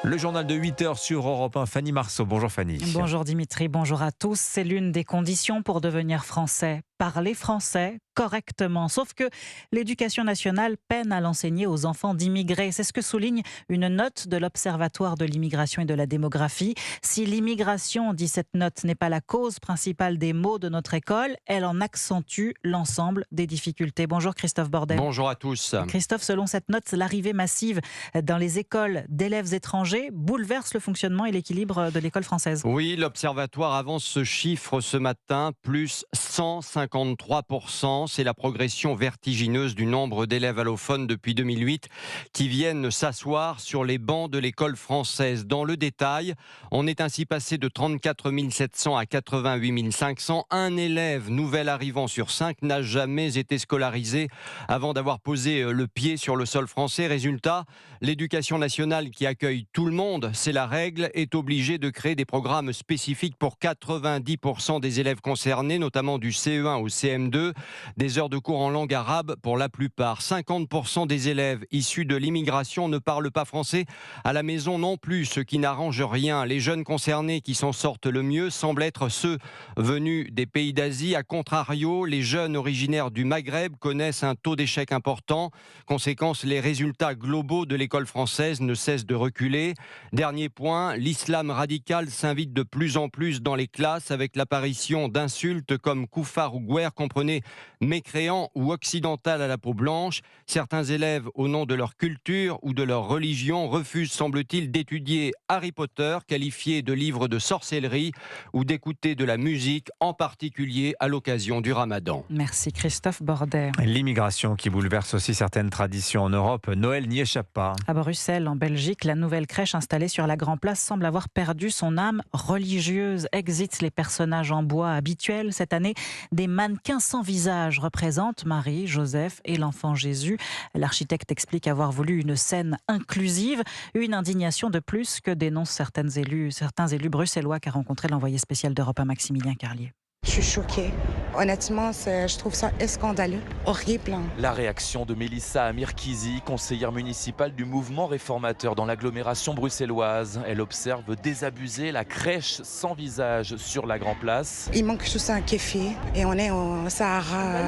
Le journal de 8h sur Europe 1, Fanny Marceau. Bonjour Fanny. Bonjour Dimitri, bonjour à tous. C'est l'une des conditions pour devenir français. Parler français correctement. Sauf que l'éducation nationale peine à l'enseigner aux enfants d'immigrés. C'est ce que souligne une note de l'Observatoire de l'immigration et de la démographie. Si l'immigration, dit cette note, n'est pas la cause principale des maux de notre école, elle en accentue l'ensemble des difficultés. Bonjour Christophe Bordet. Bonjour à tous. Christophe, selon cette note, l'arrivée massive dans les écoles d'élèves étrangers bouleverse le fonctionnement et l'équilibre de l'école française. Oui, l'Observatoire avance ce chiffre ce matin, plus 153%. C'est la progression vertigineuse du nombre d'élèves allophones depuis 2008 qui viennent s'asseoir sur les bancs de l'école française. Dans le détail, on est ainsi passé de 34 700 à 88 500. Un élève nouvel arrivant sur 5 n'a jamais été scolarisé avant d'avoir posé le pied sur le sol français. Résultat, l'éducation nationale qui accueille tout le monde, c'est la règle, est obligée de créer des programmes spécifiques pour 90% des élèves concernés, notamment du CE1 au CM2, des heures de cours en langue arabe pour la plupart. 50% des élèves issus de l'immigration ne parlent pas français à la maison non plus, ce qui n'arrange rien. Les jeunes concernés qui s'en sortent le mieux semblent être ceux venus des pays d'Asie. A contrario, les jeunes originaires du Maghreb connaissent un taux d'échec important. Conséquence, les résultats globaux de l'école française ne cessent de reculer. Dernier point, l'islam radical s'invite de plus en plus dans les classes avec l'apparition d'insultes comme koufar ou gouer, comprenez mécréant ou occidental à la peau blanche. Certains élèves, au nom de leur culture ou de leur religion, refusent, semble-t-il, d'étudier Harry Potter, qualifié de livre de sorcellerie, ou d'écouter de la musique, en particulier à l'occasion du Ramadan. Merci Christophe Bordet. L'immigration qui bouleverse aussi certaines traditions en Europe. Noël n'y échappe pas. À Bruxelles, en Belgique, la nouvelle crèche installée sur la Grand Place semble avoir perdu son âme religieuse. Exit les personnages en bois habituels. Cette année, des mannequins sans visage représentent Marie, Joseph et l'enfant Jésus. L'architecte explique avoir voulu une scène inclusive. Une indignation de plus que dénoncent certains élus bruxellois qu'a rencontré l'envoyé spécial d'Europe 1, Maximilien Carlier. Je suis choquée. Honnêtement, je trouve ça scandaleux, horrible. La réaction de Mélissa Amirkizi, conseillère municipale du mouvement réformateur dans l'agglomération bruxelloise. Elle observe désabuser la crèche sans visage sur la Grand Place. Il manque juste un kéfi et on est au Sahara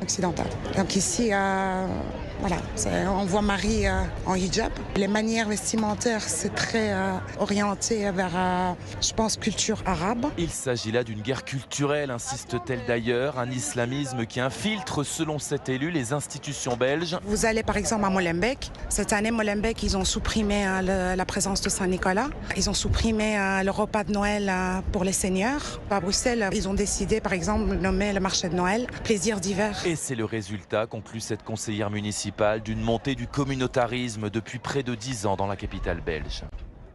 occidental. Donc ici, voilà, on voit Marie en hijab. Les manières vestimentaires, c'est très orienté vers, je pense, culture arabe. Il s'agit là d'une guerre culturelle, insiste-t-elle d'ailleurs, un islamisme qui infiltre, selon cet élu, les institutions belges. Vous allez par exemple à Molenbeek. Cette année, Molenbeek, ils ont supprimé la présence de Saint-Nicolas. Ils ont supprimé le repas de Noël pour les seniors. À Bruxelles, ils ont décidé par exemple de nommer le marché de Noël plaisir d'hiver. Et c'est le résultat, conclut cette conseillère municipale, d'une montée du communautarisme depuis près de 10 ans dans la capitale belge.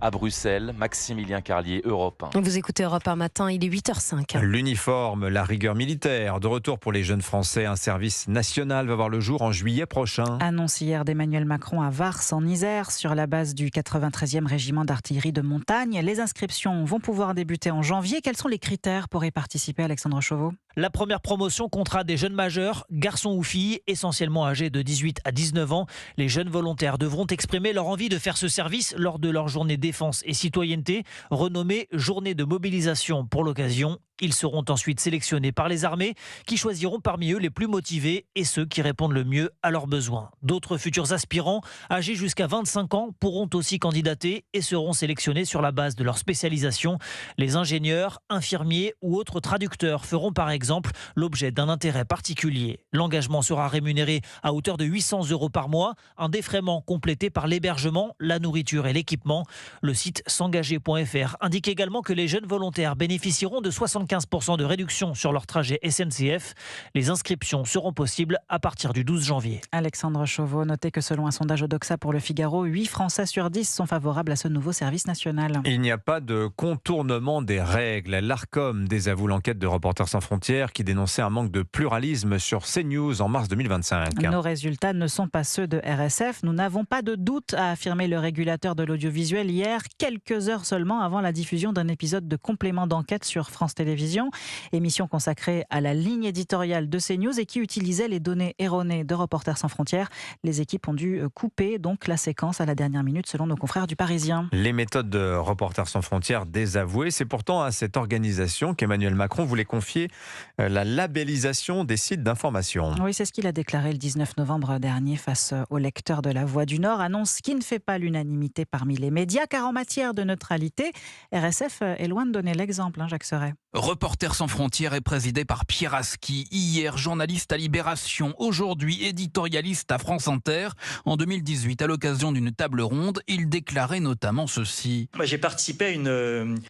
À Bruxelles, Maximilien Carlier, Europe 1. Vous écoutez Europe 1 matin, il est 8h05. L'uniforme, la rigueur militaire. De retour pour les jeunes Français, un service national va voir le jour en juillet prochain. Annonce hier d'Emmanuel Macron à Vars, en Isère, sur la base du 93e régiment d'artillerie de montagne. Les inscriptions vont pouvoir débuter en janvier. Quels sont les critères pour y participer, Alexandre Chauveau ? La première promotion comptera des jeunes majeurs, garçons ou filles, essentiellement âgés de 18 à 19 ans. Les jeunes volontaires devront exprimer leur envie de faire ce service lors de leur journée défense et citoyenneté, renommée Journée de mobilisation pour l'occasion. Ils seront ensuite sélectionnés par les armées qui choisiront parmi eux les plus motivés et ceux qui répondent le mieux à leurs besoins. D'autres futurs aspirants, âgés jusqu'à 25 ans, pourront aussi candidater et seront sélectionnés sur la base de leur spécialisation. Les ingénieurs, infirmiers ou autres traducteurs feront par exemple l'objet d'un intérêt particulier. L'engagement sera rémunéré à hauteur de 800 € par mois, un défraiement complété par l'hébergement, la nourriture et l'équipement. Le site s'engager.fr indique également que les jeunes volontaires bénéficieront de 75% de réduction sur leur trajet SNCF. Les inscriptions seront possibles à partir du 12 janvier. Alexandre Chauveau, notez que selon un sondage Odoxa pour Le Figaro, 8 Français sur 10 sont favorables à ce nouveau service national. Il n'y a pas de contournement des règles. L'Arcom désavoue l'enquête de Reporters sans frontières qui dénonçait un manque de pluralisme sur CNews en mars 2025. Nos résultats ne sont pas ceux de RSF. Nous n'avons pas de doute, a affirmé le régulateur de l'audiovisuel hier, quelques heures seulement avant la diffusion d'un épisode de complément d'enquête sur France Télévisions. télévision. Émission consacrée à la ligne éditoriale de CNews et qui utilisait les données erronées de Reporters sans frontières. Les équipes ont dû couper donc la séquence à la dernière minute selon nos confrères du Parisien. Les méthodes de Reporters sans frontières désavouées, c'est pourtant à cette organisation qu'Emmanuel Macron voulait confier la labellisation des sites d'information. Oui, c'est ce qu'il a déclaré le 19 novembre dernier face aux lecteurs de La Voix du Nord, annonce qui ne fait pas l'unanimité parmi les médias, car en matière de neutralité, RSF est loin de donner l'exemple, Jacques Serret. Reporters sans frontières est présidé par Pierre Aski, hier journaliste à Libération, aujourd'hui éditorialiste à France Inter. En 2018, à l'occasion d'une table ronde, il déclarait notamment ceci. Moi, j'ai participé à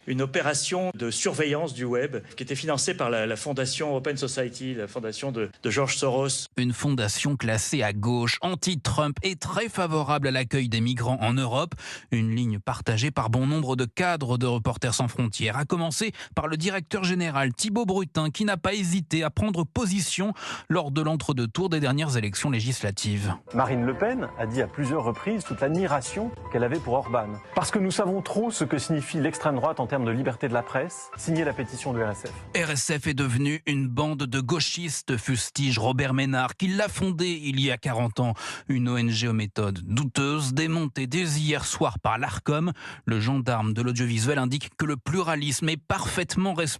une opération de surveillance du web qui était financée par la fondation Open Society, la fondation de George Soros. Une fondation classée à gauche, anti-Trump et très favorable à l'accueil des migrants en Europe. Une ligne partagée par bon nombre de cadres de Reporters sans frontières, à commencer par le directeur général Thibault Brutin, qui n'a pas hésité à prendre position lors de l'entre-deux tours des dernières élections législatives. Marine Le Pen a dit à plusieurs reprises toute l'admiration qu'elle avait pour Orban. Parce que nous savons trop ce que signifie l'extrême droite en termes de liberté de la presse, signez la pétition de RSF. RSF est devenue une bande de gauchistes, fustige Robert Ménard, qui l'a fondée il y a 40 ans. Une ONG aux méthodes douteuses, démontée dès hier soir par l'Arcom. Le gendarme de l'audiovisuel indique que le pluralisme est parfaitement respecté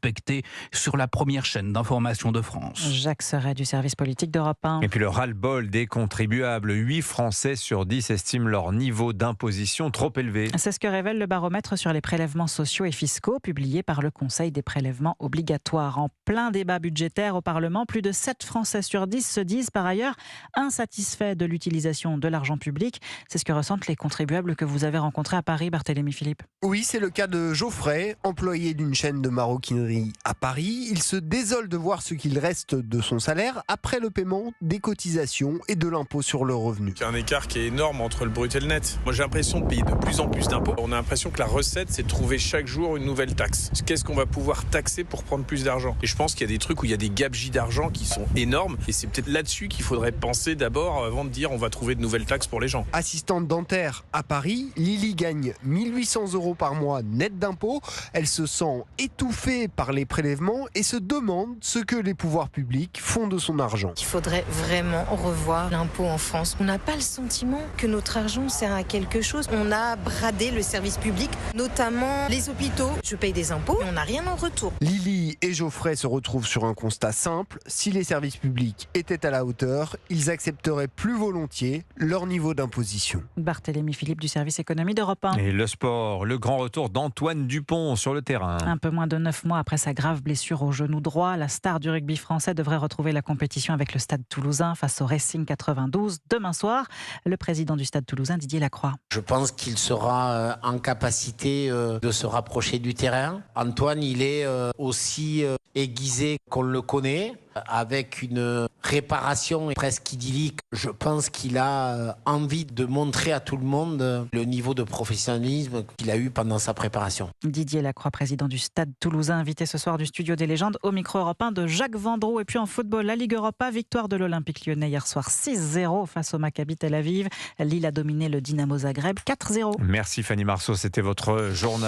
sur la première chaîne d'information de France. Jacques Serret du service politique d'Europe 1. Et puis le ras-le-bol des contribuables. 8 Français sur 10 estiment leur niveau d'imposition trop élevé. C'est ce que révèle le baromètre sur les prélèvements sociaux et fiscaux publié par le Conseil des prélèvements obligatoires. En plein débat budgétaire au Parlement, plus de 7 Français sur 10 se disent par ailleurs insatisfaits de l'utilisation de l'argent public. C'est ce que ressentent les contribuables que vous avez rencontrés à Paris, Barthélémy Philippe. Oui, c'est le cas de Geoffrey, employé d'une chaîne de maroquinerie à Paris. Il se désole de voir ce qu'il reste de son salaire après le paiement des cotisations et de l'impôt sur le revenu. Il y a un écart qui est énorme entre le brut et le net. Moi, j'ai l'impression de payer de plus en plus d'impôts. On a l'impression que la recette, c'est de trouver chaque jour une nouvelle taxe. Qu'est-ce qu'on va pouvoir taxer pour prendre plus d'argent ? Et je pense qu'il y a des trucs où il y a des gabegies d'argent qui sont énormes. Et c'est peut-être là-dessus qu'il faudrait penser d'abord avant de dire on va trouver de nouvelles taxes pour les gens. Assistante dentaire à Paris, Lily gagne 1 800 € par mois net d'impôts. Elle se sent étouffée par les prélèvements et se demande ce que les pouvoirs publics font de son argent. Il faudrait vraiment revoir l'impôt en France. On n'a pas le sentiment que notre argent sert à quelque chose. On a bradé le service public, notamment les hôpitaux. Je paye des impôts, mais on n'a rien en retour. Lily et Geoffrey se retrouvent sur un constat simple. Si les services publics étaient à la hauteur, ils accepteraient plus volontiers leur niveau d'imposition. Barthélémy Philippe du service économie d'Europe 1. Et le sport, le grand retour d'Antoine Dupont sur le terrain. Un peu moins de 9 mois après sa grave blessure au genou droit, la star du rugby français devrait retrouver la compétition avec le Stade Toulousain face au Racing 92 demain soir. Le président du Stade Toulousain, Didier Lacroix. Je pense qu'il sera en capacité de se rapprocher du terrain. Antoine, il est aussi aiguisé qu'on le connaît, avec une réparation presque idyllique. Je pense qu'il a envie de montrer à tout le monde le niveau de professionnalisme qu'il a eu pendant sa préparation. Didier Lacroix, président du Stade Toulousain, invité ce soir du Studio des légendes au micro européen de Jacques Vendroux. Et puis en football, la Ligue Europa, victoire de l'Olympique lyonnais hier soir 6-0 face au Maccabi Tel Aviv. Lille a dominé le Dynamo Zagreb 4-0. Merci Fanny Marceau, c'était votre journal.